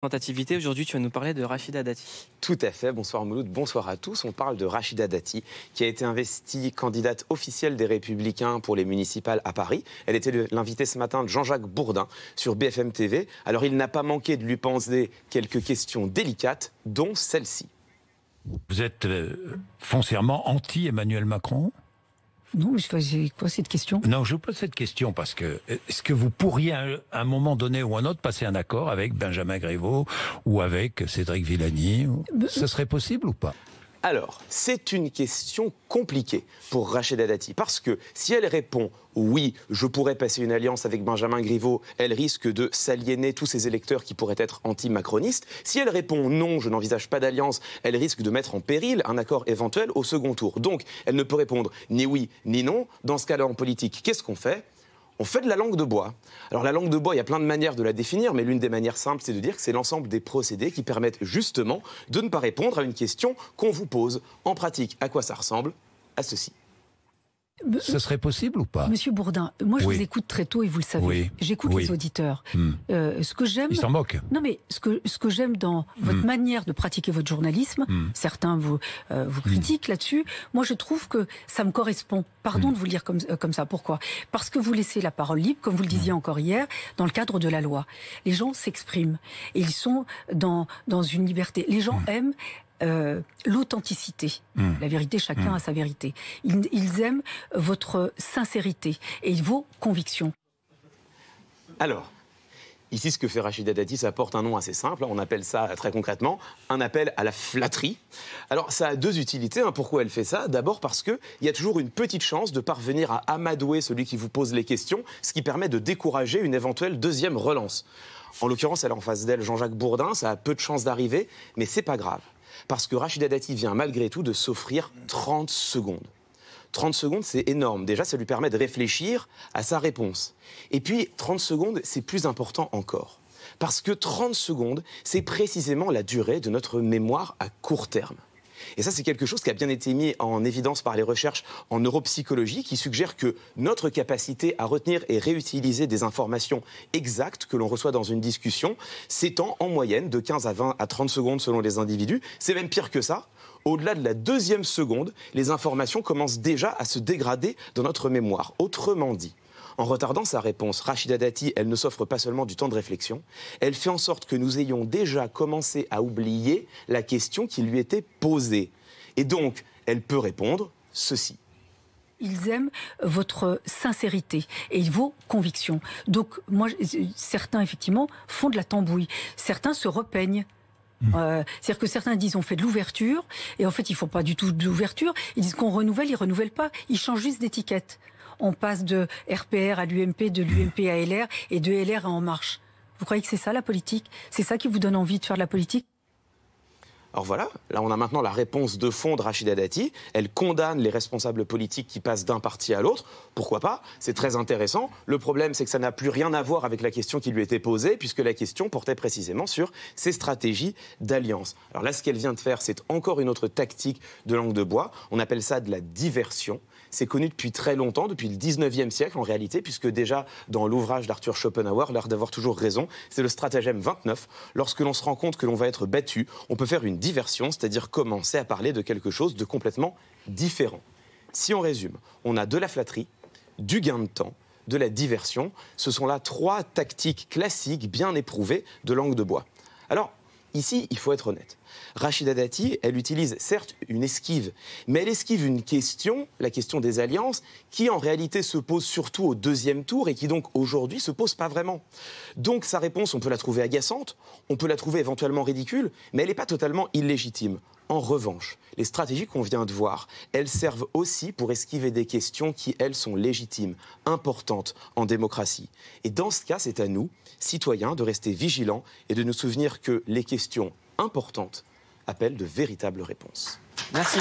Représentativité, aujourd'hui tu vas nous parler de Rachida Dati. Tout à fait, bonsoir Mouloud, bonsoir à tous. On parle de Rachida Dati, qui a été investie candidate officielle des Républicains pour les municipales à Paris. Elle était l'invitée ce matin de Jean-Jacques Bourdin sur BFM TV. Alors il n'a pas manqué de lui poser quelques questions délicates, dont celle-ci. Vous êtes foncièrement anti-Emmanuel Macron ? Non, j'ai quoi cette question? Non, je vous pose cette question parce que est-ce que vous pourriez à un moment donné ou un autre passer un accord avec Benjamin Griveaux ou avec Cédric Villani? Ce serait possible ou pas? Alors, c'est une question compliquée pour Rachida Dati, parce que si elle répond « oui, je pourrais passer une alliance avec Benjamin Griveaux », elle risque de s'aliéner tous ses électeurs qui pourraient être anti-macronistes. Si elle répond « non, je n'envisage pas d'alliance », elle risque de mettre en péril un accord éventuel au second tour. Donc, elle ne peut répondre ni oui ni non. Dans ce cas-là, en politique, qu'est-ce qu'on fait ? On fait de la langue de bois. Alors la langue de bois, il y a plein de manières de la définir, mais l'une des manières simples, c'est de dire que c'est l'ensemble des procédés qui permettent justement de ne pas répondre à une question qu'on vous pose. En pratique, à quoi ça ressemble ? À ceci. Ce serait possible ou pas? Monsieur Bourdin, moi je vous écoute très tôt et vous le savez. Oui. J'écoute les auditeurs. Ce que j'aime. Ils s'en moquent. Non mais ce que j'aime dans votre manière de pratiquer votre journalisme, certains vous critiquent là-dessus. Moi je trouve que ça me correspond. Pardon de vous le dire comme ça. Pourquoi? Parce que vous laissez la parole libre, comme vous le disiez encore hier, dans le cadre de la loi. Les gens s'expriment et ils sont dans une liberté. Les gens aiment l'authenticité. La vérité, chacun a sa vérité. Ils aiment votre sincérité et vos convictions. Alors, ici, ce que fait Rachida Dati, ça porte un nom assez simple. On appelle ça, très concrètement, un appel à la flatterie. Alors, ça a deux utilités. Pourquoi elle fait ça? D'abord parce qu'il y a toujours une petite chance de parvenir à amadouer celui qui vous pose les questions, ce qui permet de décourager une éventuelle deuxième relance. En l'occurrence, elle a en face d'elle Jean-Jacques Bourdin. Ça a peu de chances d'arriver, mais c'est pas grave. Parce que Rachida Dati vient malgré tout de s'offrir 30 secondes. 30 secondes, c'est énorme. Déjà, ça lui permet de réfléchir à sa réponse. Et puis, 30 secondes, c'est plus important encore. Parce que 30 secondes, c'est précisément la durée de notre mémoire à court terme. Et ça, c'est quelque chose qui a bien été mis en évidence par les recherches en neuropsychologie qui suggèrent que notre capacité à retenir et réutiliser des informations exactes que l'on reçoit dans une discussion s'étend en moyenne de 15 à 20 à 30 secondes selon les individus. C'est même pire que ça. Au-delà de la deuxième seconde, les informations commencent déjà à se dégrader dans notre mémoire. Autrement dit, en retardant sa réponse, Rachida Dati, elle ne s'offre pas seulement du temps de réflexion, elle fait en sorte que nous ayons déjà commencé à oublier la question qui lui était posée. Et donc, elle peut répondre ceci. Ils aiment votre sincérité et vos convictions. Donc, moi, certains, effectivement, font de la tambouille. Certains se repeignent. C'est-à-dire que certains disent on fait de l'ouverture, et en fait, ils ne font pas du tout de l'ouverture. Ils disent qu'on renouvelle, ils ne renouvellent pas. Ils changent juste d'étiquette. On passe de RPR à l'UMP, de l'UMP à LR et de LR à En Marche. Vous croyez que c'est ça la politique? C'est ça qui vous donne envie de faire de la politique? Alors voilà, là on a maintenant la réponse de fond de Rachida Dati. Elle condamne les responsables politiques qui passent d'un parti à l'autre. Pourquoi pas? C'est très intéressant. Le problème, c'est que ça n'a plus rien à voir avec la question qui lui était posée, puisque la question portait précisément sur ses stratégies d'alliance. Alors là, ce qu'elle vient de faire, c'est encore une autre tactique de langue de bois. On appelle ça de la diversion. C'est connu depuis très longtemps, depuis le 19e siècle en réalité, puisque déjà dans l'ouvrage d'Arthur Schopenhauer, L'art d'avoir toujours raison, c'est le stratagème 29. Lorsque l'on se rend compte que l'on va être battu, on peut faire une diversion, c'est-à-dire commencer à parler de quelque chose de complètement différent. Si on résume, on a de la flatterie, du gain de temps, de la diversion. Ce sont là trois tactiques classiques bien éprouvées de langue de bois. Alors, ici, il faut être honnête. Rachida Dati, elle utilise certes une esquive, mais elle esquive une question, la question des alliances, qui en réalité se pose surtout au deuxième tour et qui donc aujourd'hui se pose pas vraiment. Donc sa réponse, on peut la trouver agaçante, on peut la trouver éventuellement ridicule, mais elle n'est pas totalement illégitime. En revanche, les stratégies qu'on vient de voir, elles servent aussi pour esquiver des questions qui, elles, sont légitimes, importantes en démocratie. Et dans ce cas, c'est à nous, citoyens, de rester vigilants et de nous souvenir que les questions importantes appellent de véritables réponses. Merci.